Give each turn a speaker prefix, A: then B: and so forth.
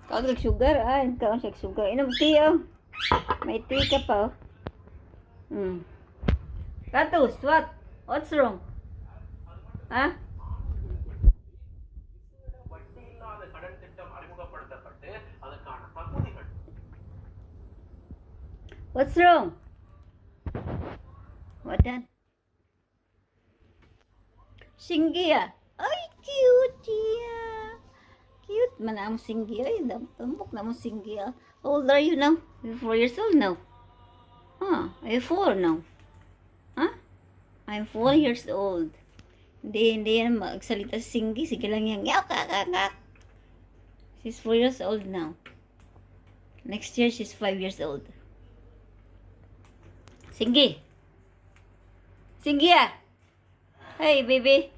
A: Kaglag sugar, ay, kaon siya sugar. Inom tea, oh. May tea ka pa, oh. Katus, what? What's wrong? Ha? What's wrong? What that? Singgi, ah. Ay, cute, yeah. Cute man ang singgi. Ay, tambok na mo singgi, ah. How old are you now? You're 4 years old now. Huh? Are you 4 now? Huh? I'm 4 years old. Hindi yan magsalita si Singgi. Sige lang yan. Yaw, kakakak. She's 4 years old now. Next year, she's 5 years old. Singgi. Singgi, ah. Hey, baby.